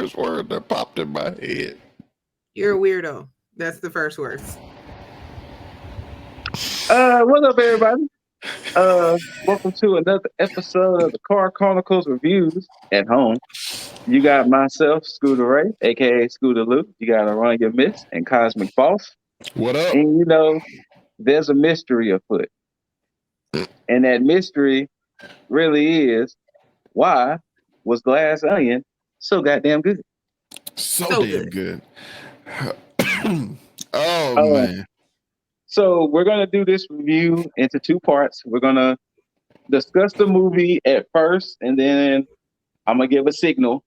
first word that popped in my head. You're a weirdo. That's the first words. What's up, everybody? Welcome to another episode of the Chronicles reviews at home. You got myself, Scooter Ray, aka Scooter Luke. You got Run Your Miss and Cosmic Boss. What up? And you know, there's a mystery afoot. And that mystery really is, why was Glass Onion so goddamn good? So damn good. Oh man. So we're going to do this review into two parts. We're going to discuss the movie at first, and then I'm going to give a signal,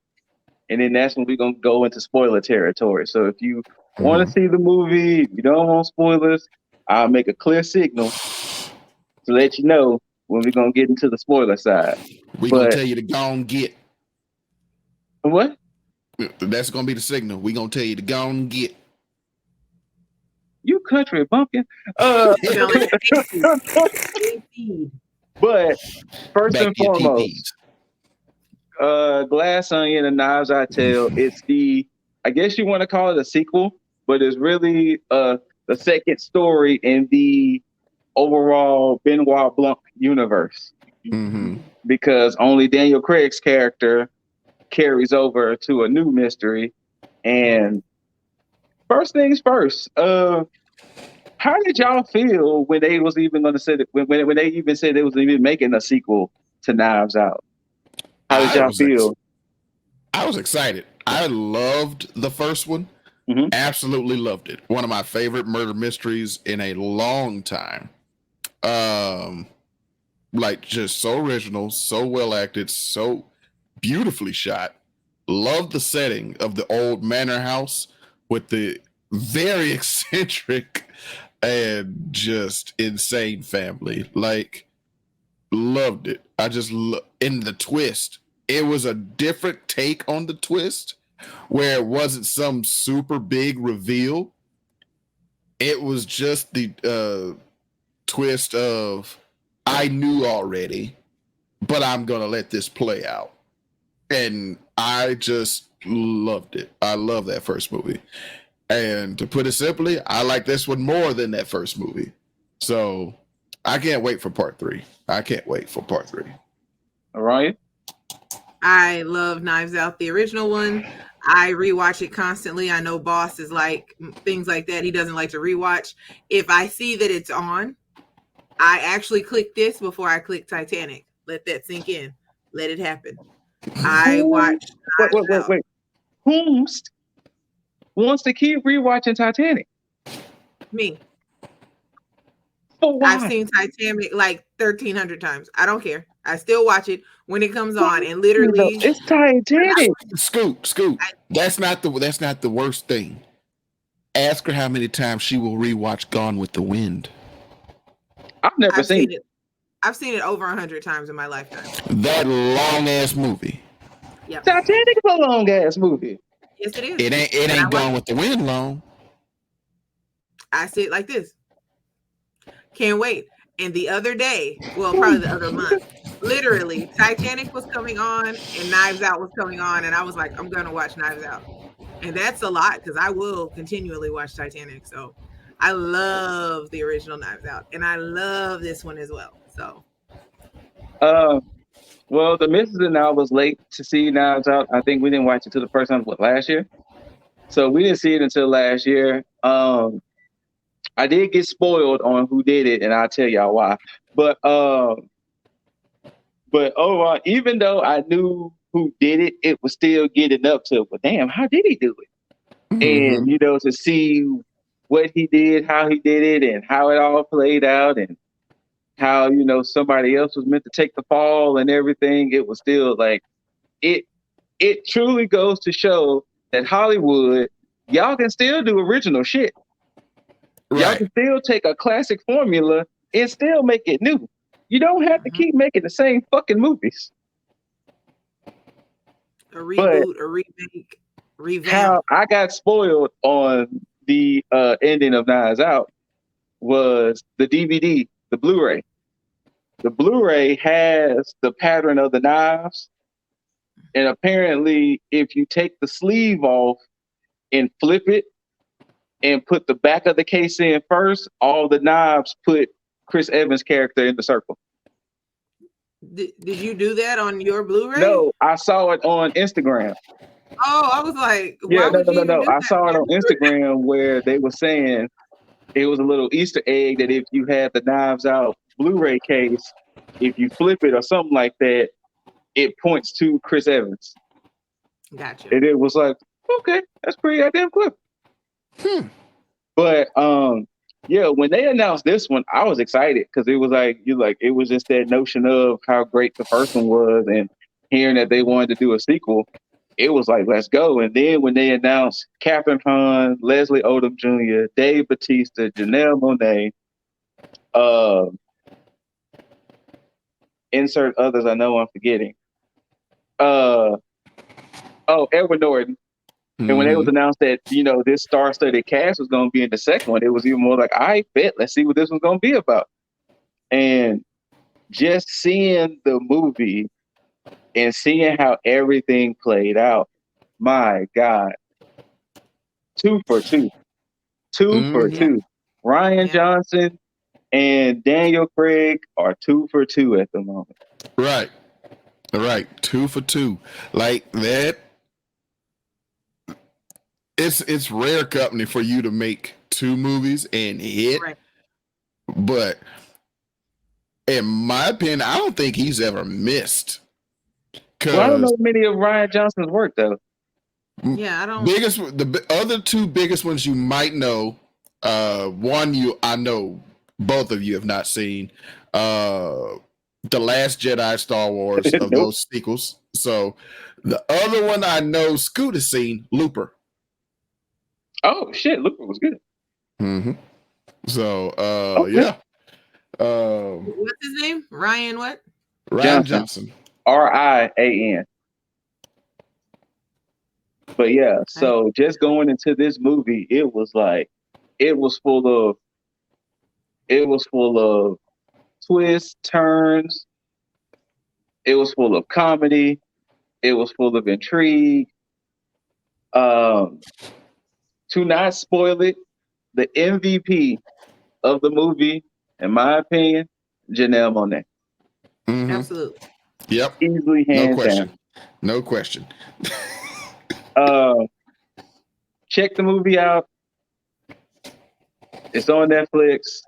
and then that's when we're going to go into spoiler territory. So if you want to see the movie, if you don't want spoilers, I'll make a clear signal to let you know when we're going to get into the spoiler side. We're going to tell you to go and get. What? That's going to be the signal. We're going to tell you to go and get. You country bumpkin. But first and foremost, Glass Onion and Knives Out Tale, it's I guess you want to call it a sequel, but it's really the second story in the overall Benoit Blanc universe. Mm-hmm. Because only Daniel Craig's character carries over to a new mystery. And first things first, how did y'all feel when they was even going to say that, when they even said they was even making a sequel to Knives Out? How did y'all feel? I was excited. I loved the first one. Mm-hmm. Absolutely loved it. One of my favorite murder mysteries in a long time. Like just so original, so well acted, so beautifully shot. Love the setting of the old manor house with the very eccentric and just insane family. Like, loved it. I just in the twist. It was a different take on the twist, where it wasn't some super big reveal. It was just the twist of, I knew already, but I'm gonna let this play out. And I just loved it. I love that first movie. And to put it simply, I like this one more than that first movie. So I can't wait for part 3. I can't wait for part 3. All right. I love Knives Out, the original one. I rewatch it constantly. I know Boss is like things like that. He doesn't like to rewatch. If I see that it's on, I actually click this before I click Titanic. Let that sink in. Let it happen. I watch. Wait. Who wants to keep rewatching Titanic? Me. For why? I've seen Titanic like 1,300 times. I don't care. I still watch it when it comes on, and literally, it's Titanic. Scoot. That's not the worst thing. Ask her how many times she will rewatch Gone with the Wind. I've never seen it. I've seen it over 100 times in my lifetime. That long ass movie. Yep. Titanic is a long ass movie. Yes, it is. It ain't Gone with the Wind long. I see it like this. Can't wait. And the other day, well, probably the other month, literally, Titanic was coming on and Knives Out was coming on, and I was like, I'm gonna watch Knives Out, and that's a lot because I will continually watch Titanic. So I love the original Knives Out, and I love this one as well. So, well, the missus and I was late to see Knives Out. I think we didn't watch it till the first time, last year? So we didn't see it until last year. I did get spoiled on who did it, and I'll tell y'all why. But overall, even though I knew who did it, it was still getting up to, well, damn, how did he do it? Mm-hmm. And, to see what he did, how he did it, and how it all played out, and how, somebody else was meant to take the fall and everything, it was still like, it truly goes to show that Hollywood, y'all can still do original shit. Right. Y'all can still take a classic formula and still make it new. You don't have to keep making the same fucking movies. A reboot, a remake, revamp. How I got spoiled on the ending of Knives Out was the DVD, the Blu-ray. The Blu-ray has the pattern of the knives, And apparently, if you take the sleeve off and flip it and put the back of the case in first, all the knobs put Chris Evans' character in the circle. Did you do that on your Blu-ray? No, I saw it on Instagram. Oh, I was like, Yeah, why would you even do I that? saw it on Instagram where they were saying it was a little Easter egg that if you had the Knives Out Blu-ray case, if you flip it or something like that, it points to Chris Evans. Gotcha. And it was like, okay, that's pretty goddamn clever. But yeah, when they announced this one, I was excited because it was like it was just that notion of how great the first one was, and hearing that they wanted to do a sequel, it was like, let's go. And then when they announced Catherine Hahn, Leslie Odom Jr., Dave Bautista, Janelle Monáe, insert others I know I'm forgetting. Edward Norton. And when it was announced that, this star-studded cast was going to be in the second one, it was even more like, I bet, let's see what this one's going to be about. And just seeing the movie and seeing how everything played out, my God, 2 for 2. 2 for 2. Ryan Johnson and Daniel Craig are 2 for 2 at the moment. Right. 2 for 2. Like that. It's rare company for you to make 2 movies and hit. Right. But in my opinion, I don't think he's ever missed. Well, I don't know many of Ryan Johnson's work though. Yeah, I don't. The other 2 biggest ones you might know. One I know both of you have not seen. The Last Jedi, Star Wars of those sequels. So the other one I know Scoot has seen, Looper. Oh shit, Looper was good. Mm-hmm. So yeah. What's his name? Ryan what? Ryan Johnson. Rian. But yeah, so just going into this movie, it was full of twists, turns. It was full of comedy. It was full of intrigue. To not spoil it, the MVP of the movie, in my opinion, Janelle Monáe. Mm-hmm. Absolutely. Yep. Easily hands down. No question. Check the movie out. It's on Netflix.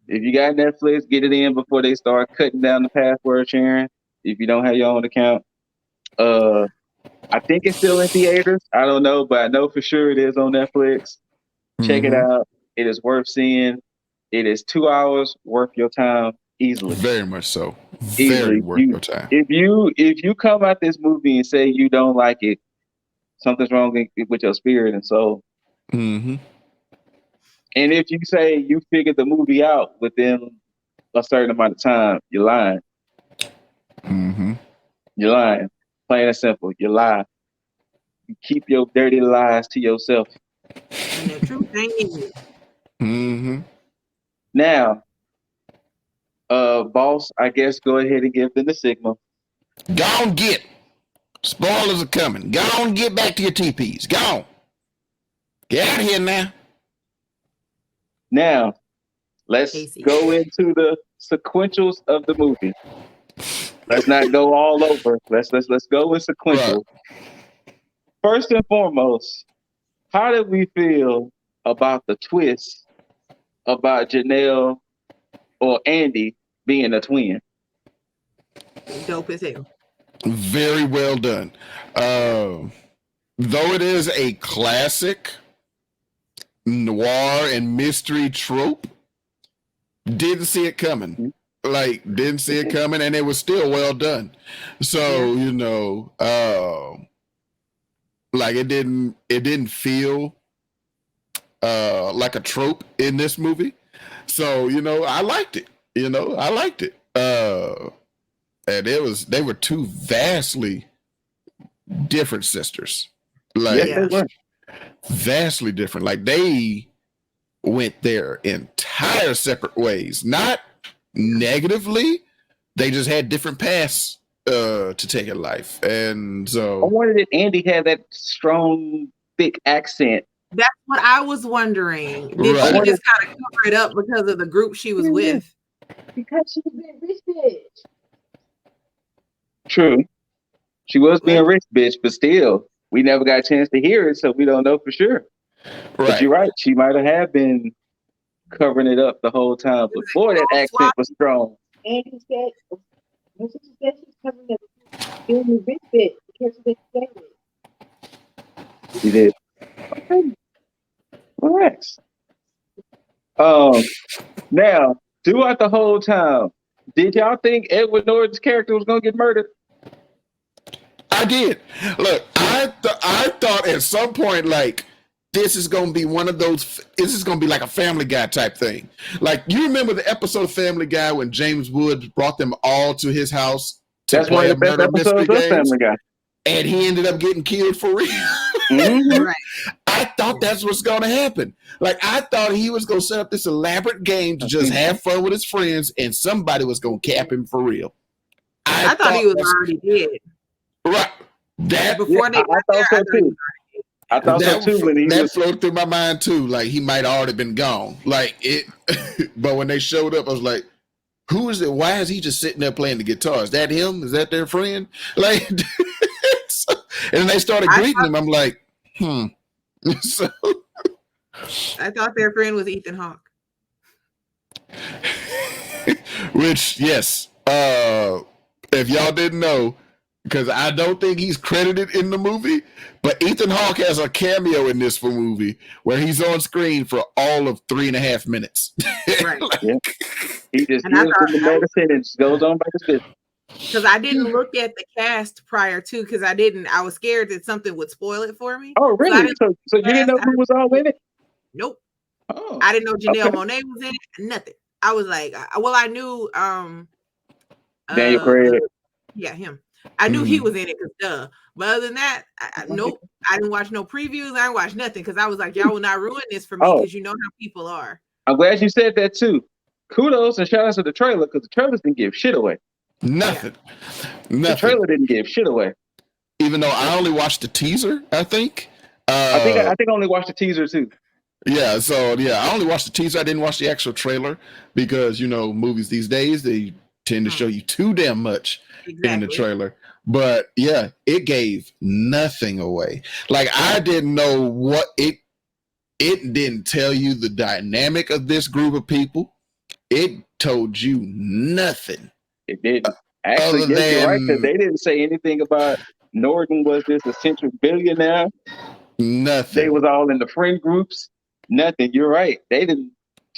If you got Netflix, get it in before they start cutting down the password sharing. If you don't have your own account. I think it's still in theaters. I don't know, but I know for sure it is on Netflix. Check it out. It is worth seeing. It is 2 hours worth your time easily. Very much so. Easily. Very worth your time. If you come out this movie and say you don't like it, something's wrong with your spirit and soul. Mm-hmm. And if you say you figured the movie out within a certain amount of time, you're lying. Mm-hmm. You're lying. Plain and simple. You lie. You keep your dirty lies to yourself. And the truth ain't in you. Mm-hmm. Now, boss, I guess go ahead and give them the signal. Go on, get. Spoilers are coming. Go on, get back to your TPs. Go on. Get out of here now. Now, let's go into the sequentials of the movie. Let's not go all over. Let's go with sequential. Right. First and foremost, how did we feel about the twist about Janelle or Andy being a twin? Dope as hell. Very well done. Though it is a classic noir and mystery trope, didn't see it coming. Didn't see it coming, and it was still well done. So, it didn't feel like a trope in this movie. So, I liked it. And they were 2 vastly different sisters. Yes, they were. Vastly different. Like, they went their entire separate ways. Not negatively. They just had different paths to take a life. And I so wondered if Andy had that strong, thick accent. That's what I was wondering. Did Right. she just kind of cover it up because of the group she was with? Because she's been rich bitch. True. She was being rich, bitch, but still, we never got a chance to hear it, so we don't know for sure. But you're right. She might have been covering it up the whole time. But boy, that accent was strong. And he said, when she said she's covering up being a rich bitch because she's been dating. She did. Okay. Relax. Now, throughout the whole time, did y'all think Edward Norton's character was gonna get murdered? I did. Look, I thought at some point, like, this is going to be one of those, this is going to be like a Family Guy type thing. Like, you remember the episode of Family Guy when James Woods brought them all to his house to That's play one of the best episodes of Family Guy. And he ended up getting killed for real. Mm-hmm. Right. I thought that's what's going to happen. Like, I thought he was going to set up this elaborate game to just have fun with his friends, and somebody was going to cap him for real. I thought he was already dead. Right. That Before they got there, so too. I thought so too. When he that flowed through my mind too. Like, he might already been gone. Like it, but when they showed up, I was like, "Who is it? Why is he just sitting there playing the guitar? Is that him? Is that their friend?" Like, and they started greeting him. I'm like, So, I thought their friend was Ethan Hawke. which, yes, if y'all didn't know, because I don't think he's credited in the movie, but Ethan Hawke has a cameo in this movie where he's on screen for all of 3.5 minutes. Right. He just gives them the medicine and goes on by his business. Because I didn't look at the cast prior to, because I was scared that something would spoil it for me. Oh, really? So you didn't know who was all in it? Nope. Oh, I didn't know Janelle Monáe was in it. Nothing. I was like, well, I knew Daniel Craig. Yeah, him. I knew he was in it because duh. But other than that, nope. I didn't watch no previews. I didn't watch nothing because I was like, y'all will not ruin this for me because you know how people are. I'm glad you said that too. Kudos and shout out to the trailer because the trailers didn't give shit away. Nothing. The trailer didn't give shit away. Even though I only watched the teaser, I think. I think I only watched the teaser too. Yeah, so I only watched the teaser. I didn't watch the actual trailer because movies these days they tend to show you too damn much in the trailer. But yeah, it gave nothing away. Like, I didn't know what it didn't tell you the dynamic of this group of people. It told you nothing. It didn't. Actually, you're right, because they didn't say anything about Norton was this essential billionaire. Nothing. They was all in the friend groups. Nothing. You're right. They didn't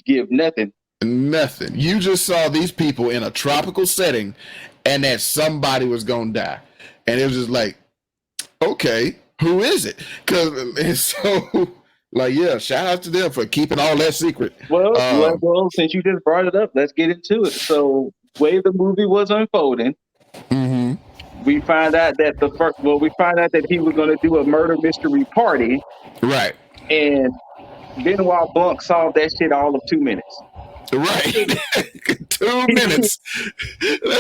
give nothing. Nothing. You just saw these people in a tropical setting and that somebody was going to die. And it was just like, okay, who is it? Because so, like, yeah, shout out to them for keeping all that secret. Well, since you just brought it up, let's get into it. So, way the movie was unfolding, we find out that he was going to do a murder mystery party. Right. And Benoit Blanc solved that shit all of 2 minutes. Right. 2 minutes.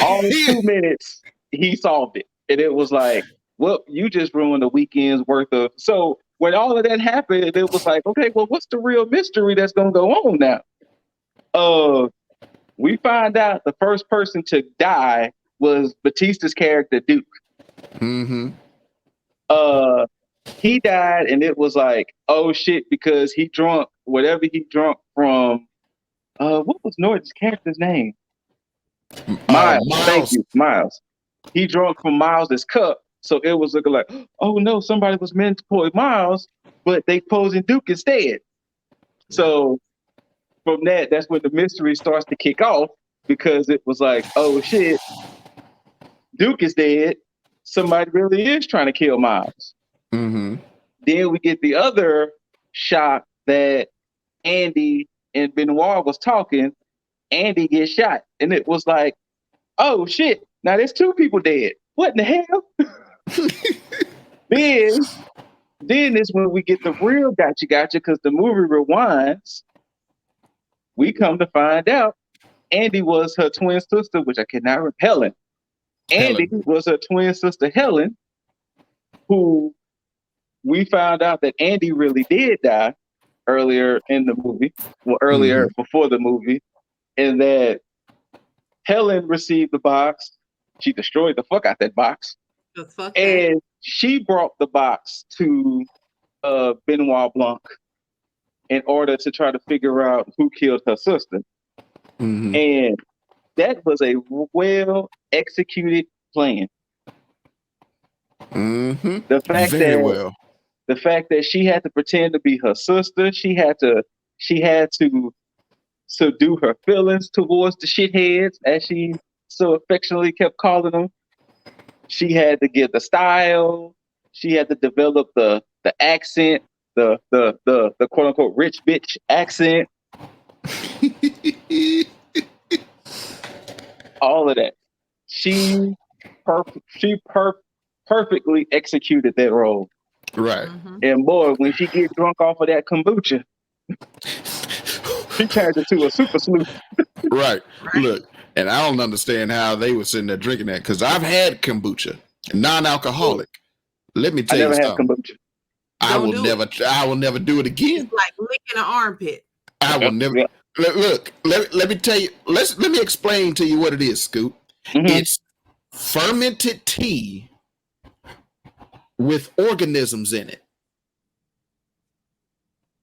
All in 2 minutes, he solved it. And it was like, well, you just ruined a weekend's worth of... So when all of that happened, it was like, okay, well, what's the real mystery that's going to go on now? We find out the first person to die was Batista's character, Duke. He died, and it was like, oh shit, because he drunk whatever he drunk from. What was Norton's character's name? Miles. Thank you, Miles. He drunk from Miles's cup, so it was looking like, oh no, somebody was meant to poison Miles, but they poisoned Duke instead. So from that's when the mystery starts to kick off, because it was like, oh shit, Duke is dead. Somebody really is trying to kill Miles. Then we get the other shot that Andy and Benoit was talking. Andy gets shot, and it was like, oh shit, now there's 2 people dead. What in the hell? Then is when we get the real gotcha, because the movie rewinds. We come to find out Andy was her twin sister, which I cannot remember, Helen. Andy was her twin sister Helen, who we found out that Andy really did die earlier in the movie, earlier before the movie, and that Helen received the box. She destroyed the fuck out that box. And she brought the box to Benoit Blanc in order to try to figure out who killed her sister. And that was a well executed plan. The fact that she had to pretend to be her sister, she had to subdue her feelings towards the shitheads, as she so affectionately kept calling them. She had to get the style. She had to develop the accent, the quote unquote rich bitch accent. All of that. She perfectly executed that role. Right. And boy, when she get drunk off of that kombucha, she turns into a super sleuth. Right. Look, and I don't understand how they were sitting there drinking that, because I've had kombucha, non-alcoholic. Let me tell you something. Kombucha. I will never do it again. It's like licking an armpit. I will never. Yeah. Look, let me tell you. Let me explain to you what it is, Scoop. It's fermented tea with organisms in it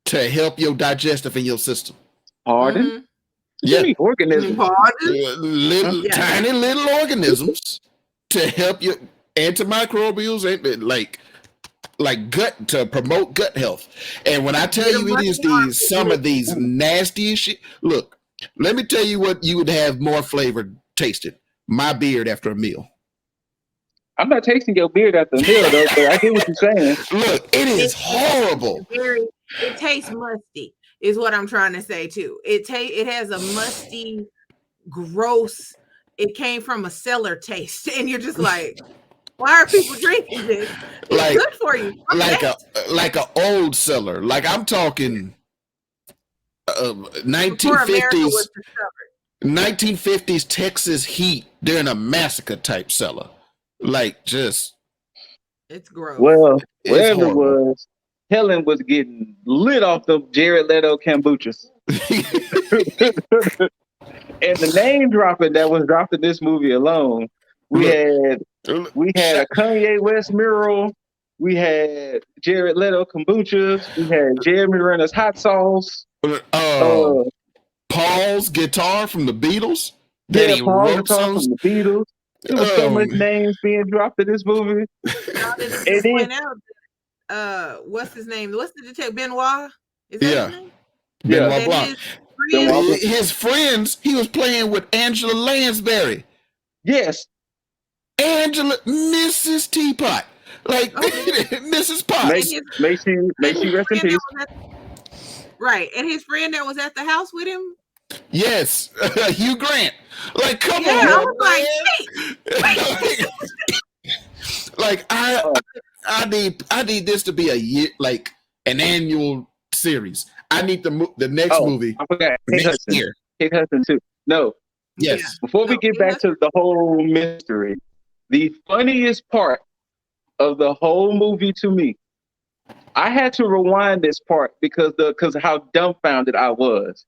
to help your digestive in your system. Pardon? Yeah, organisms. Tiny little organisms to help your antimicrobials and like gut, to promote gut health. And when I tell you it is some of these nasty shit, look, let me tell you what you would have more flavor tasted. My beard after a meal. I'm not tasting your beard after a meal though, but I get what you're saying. Look, it is horrible. It tastes musty, is what I'm trying to say too. It has a musty, gross. It came from a cellar taste, and you're just like, why are people drinking this? It's good for you. Like a old cellar. Like I'm talking 1950s Texas heat during a massacre type cellar. Like just it's gross. Well, whatever it was, Helen was getting lit off the Jared Leto kombuchas. And the name dropping that was dropped in this movie alone, we had a Kanye West mural, we had Jared Leto kombuchas, we had Jeremy Renner's hot sauce, Paul's guitar from the Beatles. Paul's guitar from the Beatles. There was so much names being dropped in this movie. And then, what's his name? What's the detective? Benoit? Is that his name? Benoit Blanc. His friends, he was playing with Angela Lansbury. Yes. Angela, Mrs. Teapot. Like, Mrs. Potts. May she rest in peace. Right. And his friend that was at the house with him? Yes. Hugh Grant. Like, come on. I was like, wait. Like, I need this to be a year, like an annual series. I need the next movie. I forgot. Next year. Kate Hudson too. No. Yes. Before we get back to the whole mystery, the funniest part of the whole movie to me, I had to rewind this part because of how dumbfounded I was.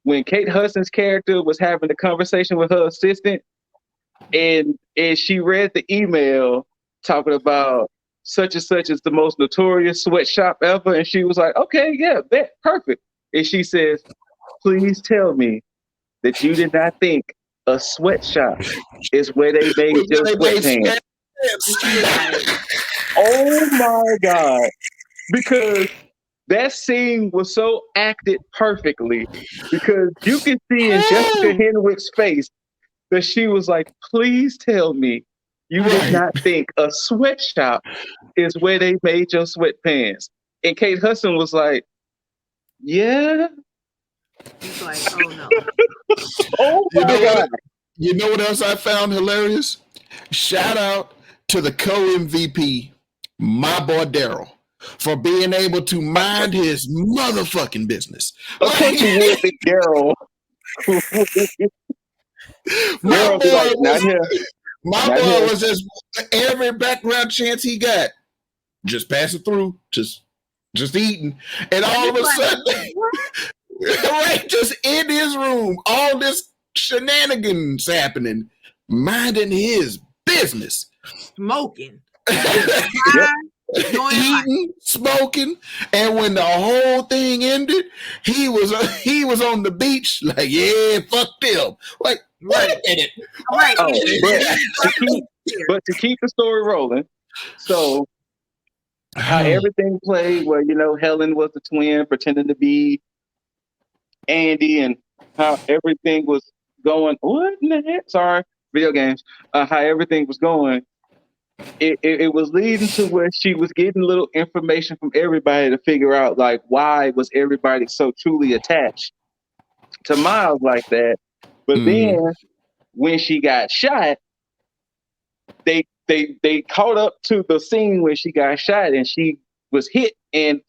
When Kate Hudson's character was having the conversation with her assistant, and she read the email talking about such and such is the most notorious sweatshop ever, and she was like, "Okay, yeah, perfect." And she says, "Please tell me that you did not think a sweatshop is where they made your sweatpants." Oh my God! Because that scene was so acted perfectly, because you can see in Jessica Henwick's face that she was like, "Please tell me you did not think a sweatshop is where they made your sweatpants." And Kate Hudson was like, "Yeah." He's like, "Oh no." Oh my God. You know what else I found hilarious? Shout out to the co-MVP, my boy Daryl, for being able to mind his motherfucking business. Of course you would think Daryl. Daryl be like, "Not here." My Not boy him. was just every background chance he got, just passing through, just eating, and all of a sudden, right, just in his room, all this shenanigans happening, minding his business, Smoking. Yep. eating, smoking, and when the whole thing ended, he was on the beach, like, yeah, fuck them. Like, wait a minute. Right. Oh, but to keep the story rolling, so how everything played, where Helen was the twin pretending to be Andy, and how everything was going. What in the heck? Sorry, video games. How everything was going. It was leading to where she was getting little information from everybody to figure out, like, why was everybody so truly attached to Miles like that. But then when she got shot, they caught up to the scene when she got shot, and she was hit in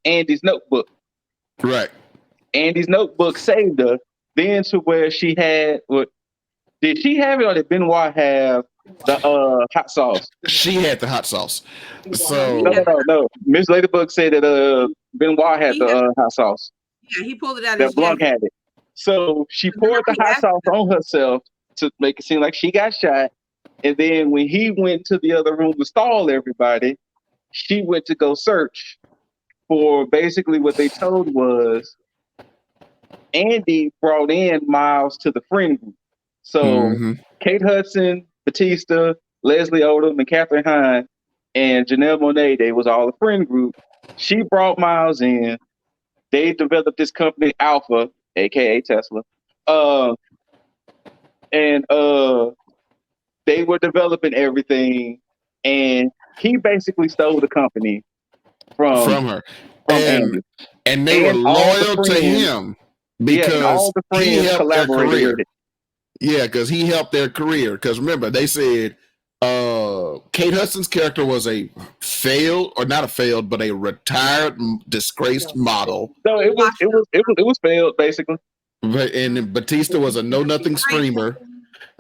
Andy's notebook. Right. Andy's notebook saved her. Then to where she had what? Did she have it, or did Benoit have the hot sauce? She had the hot sauce. So No. Miss Ladybug said that Benoit had the hot sauce. Yeah, he pulled it out of That his Blanc jacket. had it. So she poured the hot sauce on herself to make it seem like she got shot. And then when he went to the other room to stall everybody, she went to go search for basically what they told was Andy brought in Miles to the friend group. So Kate Hudson, Batista, Leslie Odom, and Katherine Hahn, and Janelle Monáe, they was all a friend group. She brought Miles in. They developed this company, Alpha, aka Tesla. And they were developing everything, and he basically stole the company from her. Andy. And they were loyal to him because he helped their career. Yeah, because he helped their career. Because remember, they said Kate Hudson's character was a retired, disgraced model. So it was failed, basically. And Batista was a know-nothing streamer.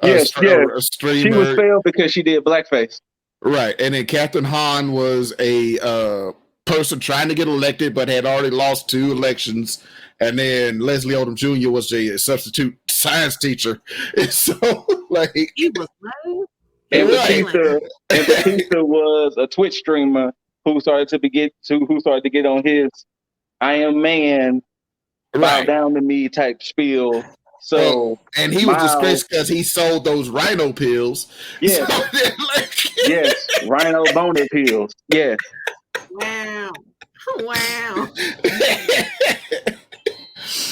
Yes, a streamer. She was failed because she did blackface. Right, and then Katherine Hahn was a person trying to get elected but had already lost 2 elections. And then Leslie Odom Jr. was a substitute science teacher. And so, like, he was lame. And Batista was a Twitch streamer who started to get on his "I am man, bow down to me" type spiel. So and he was disgraced because he sold those rhino pills. Yeah. So yes, rhino boner pills. Yes. Wow.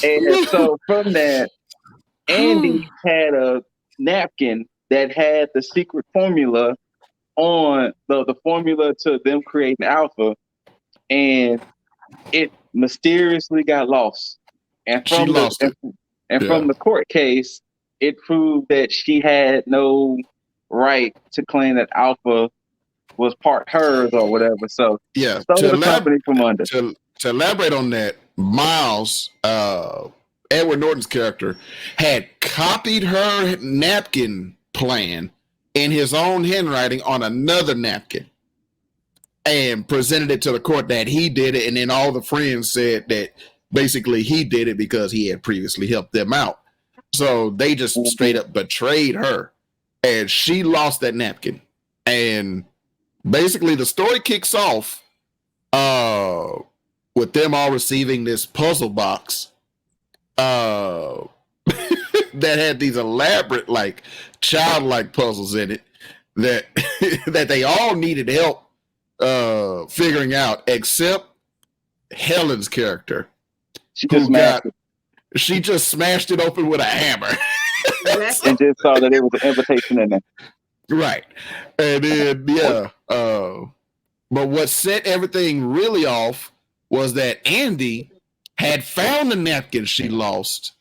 And so from that, Andy had a napkin that had the secret formula on the formula to them creating Alpha, and it mysteriously got lost. And from from the court case, it proved that she had no right to claim that Alpha was part hers or whatever. So stole the company from under. To elaborate on that, Miles, Edward Norton's character, had copied her napkin plan in his own handwriting on another napkin and presented it to the court that he did it. And then all the friends said that basically he did it because he had previously helped them out. So they just straight up betrayed her, and she lost that napkin. And basically the story kicks off with them all receiving this puzzle box that had these elaborate, like, childlike puzzles in it that that they all needed help figuring out, except Helen's character. She just smashed it open with a hammer. And just saw that it was an invitation in there. Right. And then, but what set everything really off was that Andy had found the napkin she lost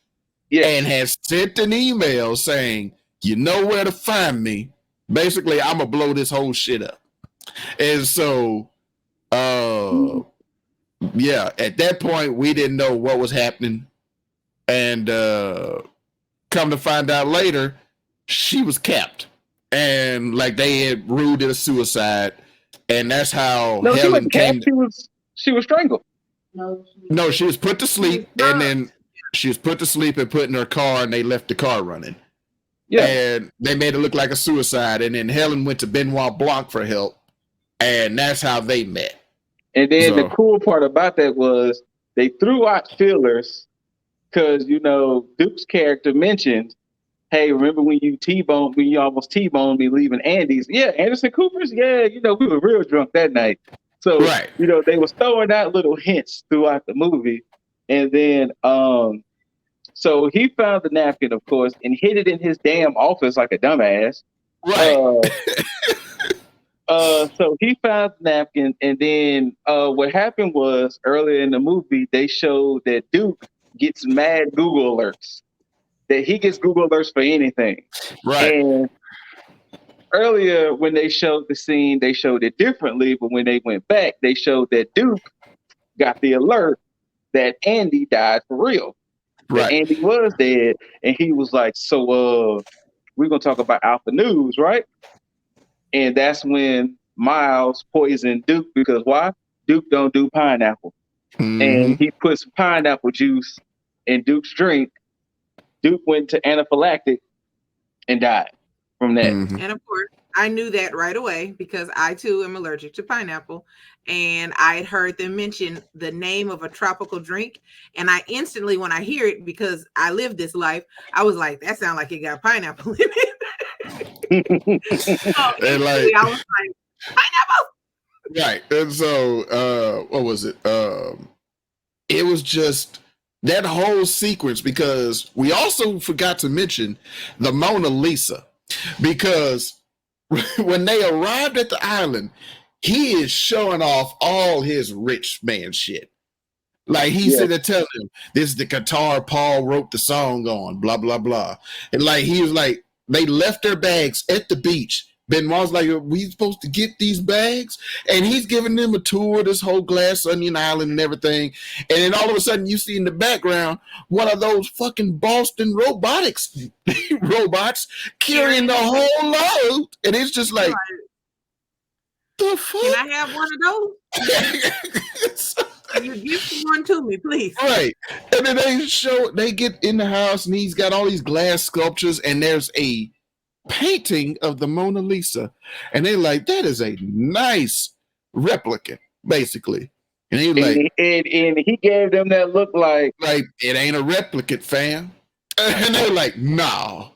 and had sent an email saying, "You know where to find me. Basically, I'm going to blow this whole shit up." And so, at that point, we didn't know what was happening. And come to find out later, she was capped. and like they had ruled it a suicide, and that's how No, she Helen was came. she was strangled. No, she was put to sleep, and then she was put to sleep and put in her car, and they left the car running. Yeah, And they made it look like a suicide, and then Helen went to Benoit Blanc for help, and that's how they met. and then the cool part about that was they threw out fillers because Duke's character mentioned, "Hey, remember when you almost T-boned me leaving Andy's? Yeah, Anderson Cooper's. Yeah, we were real drunk that night." So Right. they was throwing out little hints throughout the movie, and then so he found the napkin, of course, and hid it in his damn office like a dumbass. Right. So he found the napkin, and then what happened was earlier in the movie they showed that Duke gets mad Google alerts. That he gets Google alerts for anything. Right. And earlier when they showed the scene, they showed it differently, but when they went back, they showed that Duke got the alert that Andy died for real. That Right. Andy was dead, and he was like, "So we're gonna talk about Alpha News, right?" And that's when Miles poisoned Duke because why? Duke don't do pineapple. And he put some pineapple juice in Duke's drink. Duke went to anaphylactic and died from that. And of course, I knew that right away because I too am allergic to pineapple. And I had heard them mention the name of a tropical drink. And I instantly, when I hear it, because I live this life, I was like, that sounds like it got pineapple in it. And like, I was like, pineapple. Right. And so what was it? It was just that whole sequence, because we also forgot to mention the Mona Lisa, because when they arrived at the island, he is showing off all his rich man shit. Like he's sitting there telling him, this is the guitar Paul wrote the song on, blah, blah, blah. And like he was like, they left their bags at the beach. Benoit's like, are we supposed to get these bags? And he's giving them a tour of this whole Glass Onion Island and everything. And then all of a sudden you see in the background one of those fucking Boston robots carrying the whole load. And it's just like, the fuck? Can I have one of those? You give one to me, please. Right. And then they get in the house and he's got all these glass sculptures and there's a painting of the Mona Lisa. And they're like, that is a nice replica, basically. And he like, and he gave them that look like it ain't a replicate, fam. And they're like, no.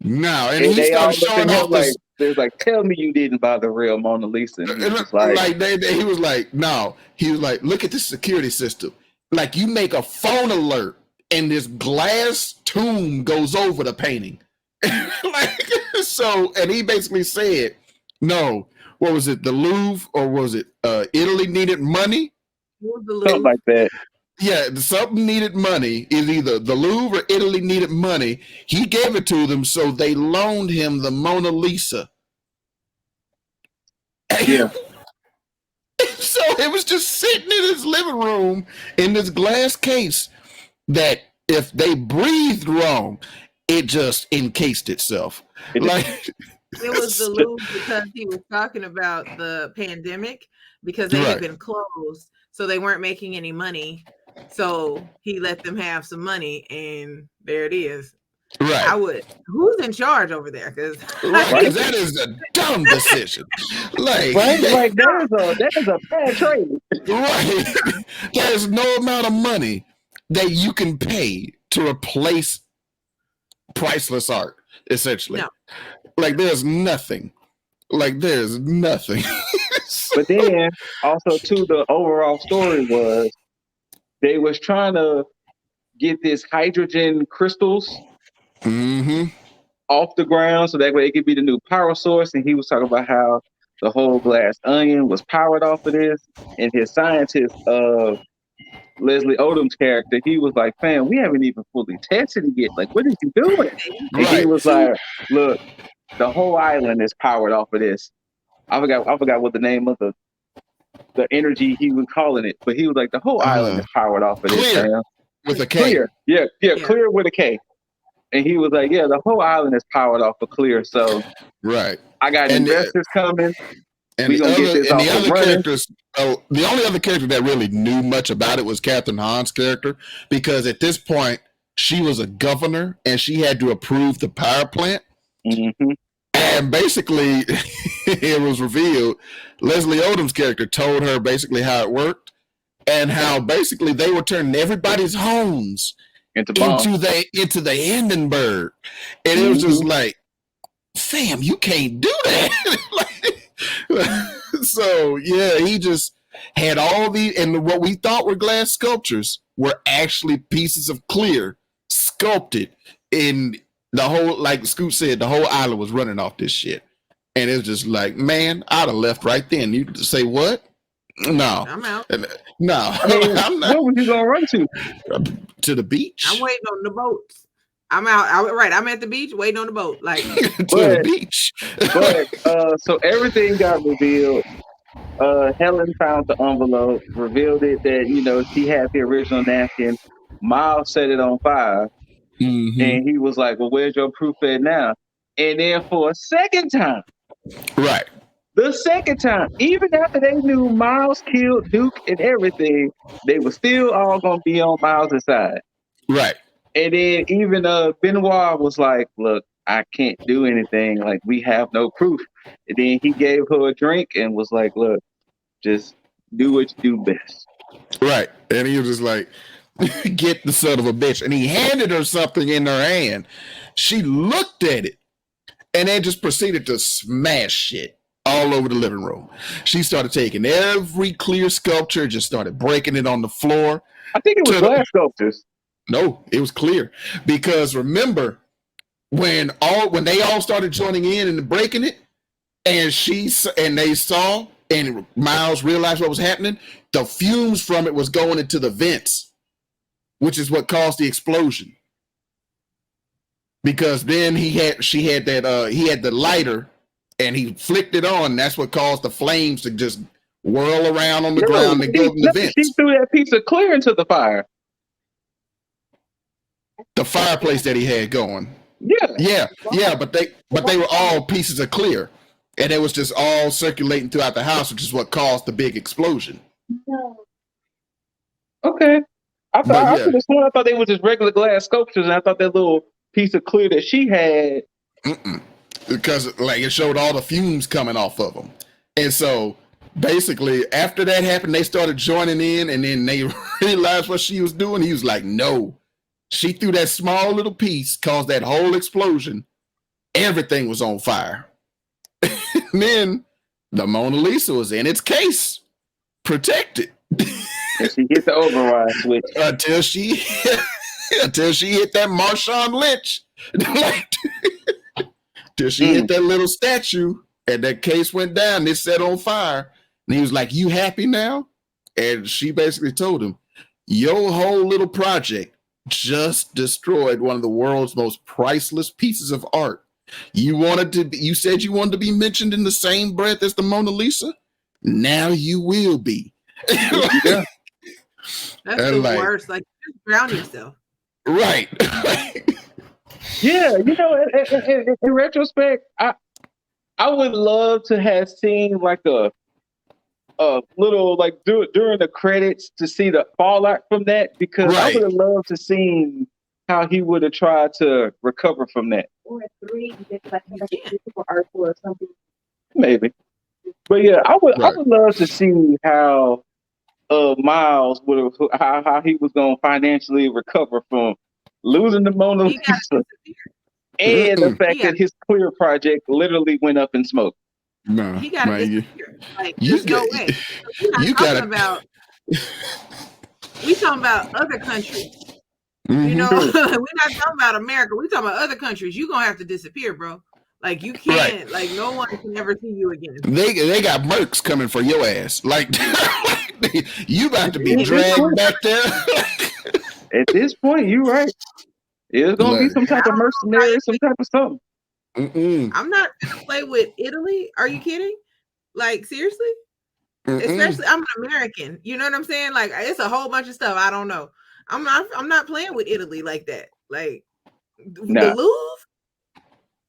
And he they started showing off this. They was like, tell me you didn't buy the real Mona Lisa. And he was he was like, no. He was like, look at the security system. Like you make a phone alert and this glass tomb goes over the painting. And he basically said, no, what was it, the Louvre or was it Italy needed money? Something like that. Yeah, something needed money. Is either the Louvre or Italy needed money. He gave it to them, so they loaned him the Mona Lisa. Yeah. So it was just sitting in his living room in this glass case that if they breathed wrong, it just encased itself. It was the Louvre because he was talking about the pandemic because they had been closed, so they weren't making any money. So he let them have some money, and there it is. Right. Who's in charge over there? Because that is a dumb decision. That is a bad trade. Right. There's no amount of money that you can pay to replace priceless art, essentially. No. There's nothing. There's nothing. But then also too, the overall story was they was trying to get this hydrogen crystals off the ground so that way it could be the new power source. And he was talking about how the whole Glass Onion was powered off of this. And his scientist, Leslie Odom's character, he was like, fam, we haven't even fully tested it yet. Like, what is he doing? And he was like, look, the whole island is powered off of this. I forgot what the name of the energy he was calling it, but he was like, the whole island is powered off of this. Clear with a K. Clear. Yeah, clear with a K. And he was like, yeah, the whole island is powered off of clear. So Right. I got And investors coming. And We the gonna get other this and off the and other running. characters, the only other character that really knew much about it was Catherine Hahn's character, because at this point she was a governor and she had to approve the power plant. Mm-hmm. And basically, it was revealed Leslie Odom's character told her basically how it worked and how basically they were turning everybody's homes Into the Hindenburg, and it was just like, fam, you can't do that. So yeah, he just had all and what we thought were glass sculptures were actually pieces of clear sculpted in the whole, like Scoot said, the whole island was running off this shit. And it was just like, man, I'd have left right then. You say what? No. I'm out. No. I mean, I'm not. where was you gonna run to? To the beach. I'm waiting on the boats. I'm out. I'm at the beach waiting on the boat. Like to the beach. But so everything got revealed. Helen found the envelope, revealed it that she had the original napkin. Miles set it on fire, and he was like, "Well, where's your proof at now?" And then for a second time, right? The second time, even after they knew Miles killed Duke and everything, they were still all gonna be on Miles' side, right? And then even Benoit was like, "Look, I can't do anything. Like, we have no proof." And then he gave her a drink and was like, "Look, just do what you do best." Right. And he was just like, get the son of a bitch. And he handed her something in her hand. She looked at it and then just proceeded to smash shit all over the living room. She started taking every clear sculpture, just started breaking it on the floor. I think it was glass sculptures. No, it was clear. Because remember, when they all started joining in and breaking it, and they saw, and Miles realized what was happening, the fumes from it was going into the vents, which is what caused the explosion. Because then he had the lighter, and he flicked it on, and that's what caused the flames to just whirl around on the ground and go in the vents. She threw that piece of clear into the fire. The fireplace that he had going. Yeah. But they were all pieces of clear, and it was just all circulating throughout the house, which is what caused the big explosion. No. Okay. I thought they were just regular glass sculptures, and I thought that little piece of clear that she had. Because like it showed all the fumes coming off of them, and so basically after that happened, they started joining in, and then they realized what she was doing. He was like, "No." She threw that small little piece, caused that whole explosion. Everything was on fire. And then the Mona Lisa was in its case, protected. And she hit the override switch. Until she hit that Marshawn Lynch. Till she hit that little statue, and that case went down, and it set on fire. And he was like, "You happy now?" And she basically told him, "Your whole little project just destroyed one of the world's most priceless pieces of art. You said you wanted to be mentioned in the same breath as the Mona Lisa. Now you will be." Yeah. That's the worst. Like, just drown yourself. Right. Yeah, in retrospect, I would love to have seen like a little like during the credits to see the fallout from that, because I would have loved to see how he would have tried to recover from that. Or a 3, like physical art or something. Maybe, but yeah, I would love to see how Miles how he was going to financially recover from losing the Mona Lisa, and the fact that his clear project literally went up in smoke. No, he got to disappear. Like, there's no way. We talking about other countries. We're not talking about America. We're talking about other countries. You're gonna have to disappear, bro. Like, you can't. Like, no one can ever see you again. They got mercs coming for your ass. Like, you about to be dragged back there. At this point, you're right. It's gonna be some type of mercenary, some type of something. I'm not gonna play with Italy. Are you kidding? Like, seriously? Especially, I'm an American. You know what I'm saying? Like, it's a whole bunch of stuff I don't know. I'm not playing with Italy like that. Like, Nah. The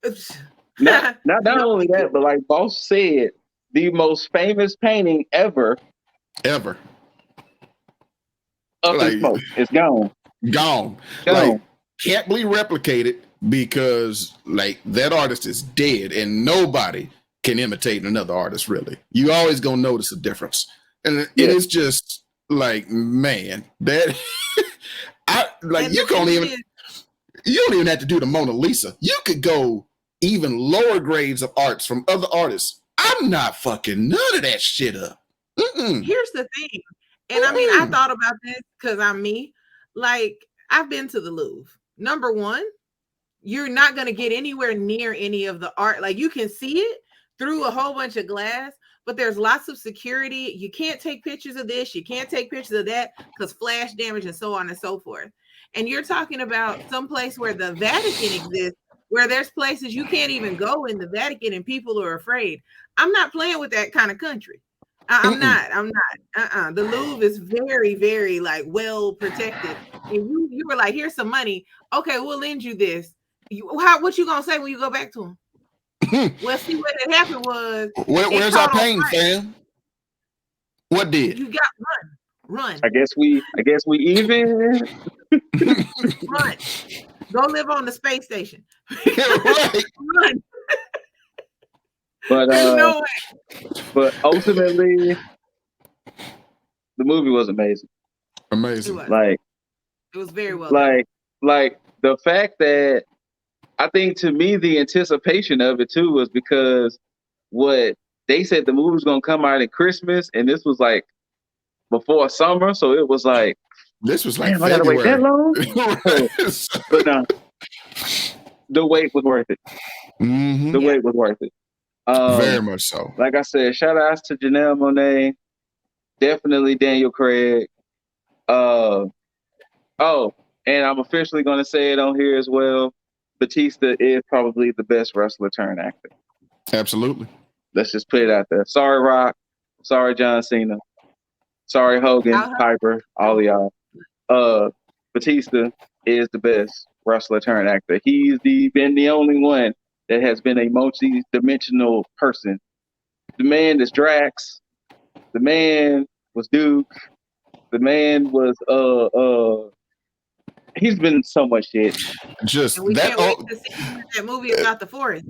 Louvre. Not only that, but like Boss said, the most famous painting ever Ever. up in Like, smoke. It's gone. Gone. Gone. Like, can't be replicated because like that artist is dead and nobody can imitate another artist really. You always gonna notice a difference. And it is just like, man, that I like And you the can't thing even is, you don't even have to do the Mona Lisa. You could go even lower grades of arts from other artists. I'm not fucking none of that shit up. here's the thing. And I mean, I thought about this because I'm me. Like, I've been to the Louvre. Number one, you're not going to get anywhere near any of the art. Like, you can see it through a whole bunch of glass, but there's lots of security. You can't take pictures of this. You can't take pictures of that because flash damage and so on and so forth. And you're talking about some place where the Vatican exists, where there's places you can't even go in the Vatican and people are afraid. I'm not playing with that kind of country. I'm not. The Louvre is very, very like well protected. And you were like, here's some money. Okay, we'll lend you this. What you gonna say when you go back to him? Well, see what had happened was where's our pain, fam? What did? You got run. I guess we even Run. Go live on the space station. Right. Run. But There's no way. But ultimately, the movie was amazing. Amazing. It was very well done. Like the fact that I think to me the anticipation of it too was because what they said the movie was gonna come out at Christmas, and this was like before summer, so it was like this was like I gotta wait that long. But no, the wait was worth it. Mm-hmm. The wait was worth it. Very much so. Like I said, shout outs to Janelle Monáe, definitely Daniel Craig. And I'm officially going to say it on here as well. Batista is probably the best wrestler turned actor. Absolutely. Let's just put it out there. Sorry, Rock. Sorry, John Cena. Sorry, Hogan, Piper, all of y'all. Batista is the best wrestler turned actor. He's been the only one that has been a multi-dimensional person. The man is Drax. The man was Duke. The man was he's been so much shit. Just we can't wait to see that movie about the forest.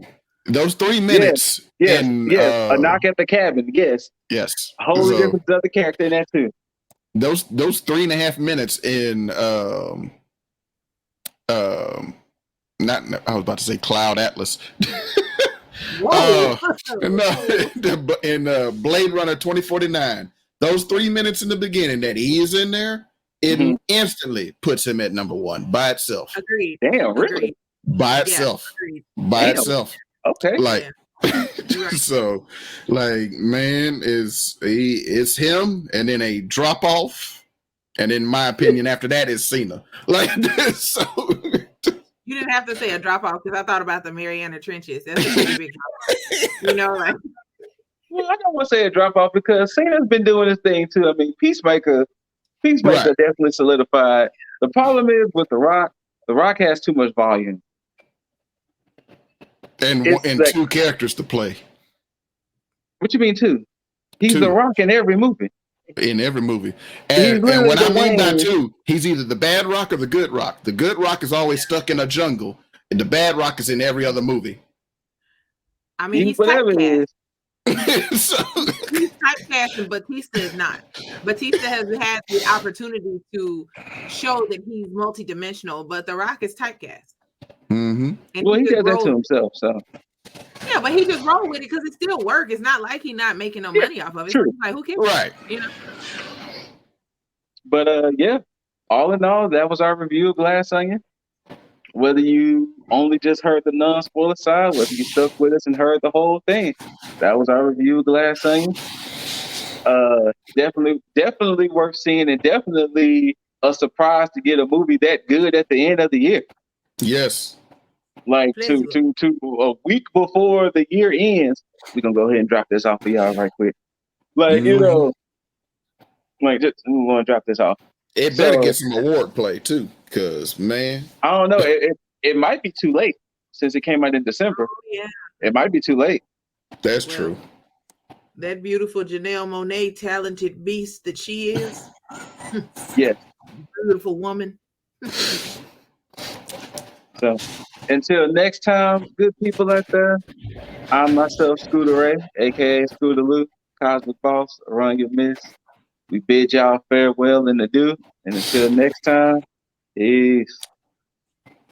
Those 3 minutes. Yes. A knock at the cabin. Yes. Yes. A wholly different other character in that too. Those 3.5 minutes in not I was about to say Cloud Atlas. In Blade Runner 2049. Those 3 minutes in the beginning that he is in there, it instantly puts him at number 1 by itself. Agreed. Damn, really? Agreed. By itself. Agreed. By itself. Okay. Like so, like, man, it's him, and then a drop off, and in my opinion, after that is Cena. Like this. So you didn't have to say a drop off because I thought about the Mariana Trenches. That's a pretty big drop off. You know, like. Well, I don't want to say a drop off because Cena's been doing his thing too. I mean, Peacemaker definitely solidified. The problem is with The Rock has too much volume. And 2 characters to play. What you mean 2? He's 2. The Rock in every movie. In every movie. And when I mean by 2, he's either the bad Rock or the good Rock. The good Rock is always stuck in a jungle, and the bad Rock is in every other movie. I mean, he's whatever it is. He's typecast, and Batista is not. Batista has had the opportunity to show that he's multidimensional, but The Rock is typecast. Mm-hmm. Well, he does that to himself, so. Yeah, but he just rolled with it because it still works. It's not like he's not making no money off of it. True. Like, who cares? Right. You know. But all in all, that was our review of Glass Onion. Whether you only just heard the non-spoiler side, whether you stuck with us and heard the whole thing, that was our review of Glass Onion. Definitely worth seeing, and definitely a surprise to get a movie that good at the end of the year. Yes. Like to a week before the year ends, we're gonna go ahead and drop this off for y'all right quick. Like, you know, like just we're gonna drop this off. It better get some award play too, because man, I don't know. it might be too late since it came out in December. Yeah, It might be too late. That's Well, true. that beautiful Janelle Monáe, talented beast that she is, Yes. beautiful woman. So until next time, good people out there, I'm myself, Scooter Ray, aka Scooter Lou, Cosmic Boss, Run Your Miss. We bid y'all farewell and adieu. And until next time, peace.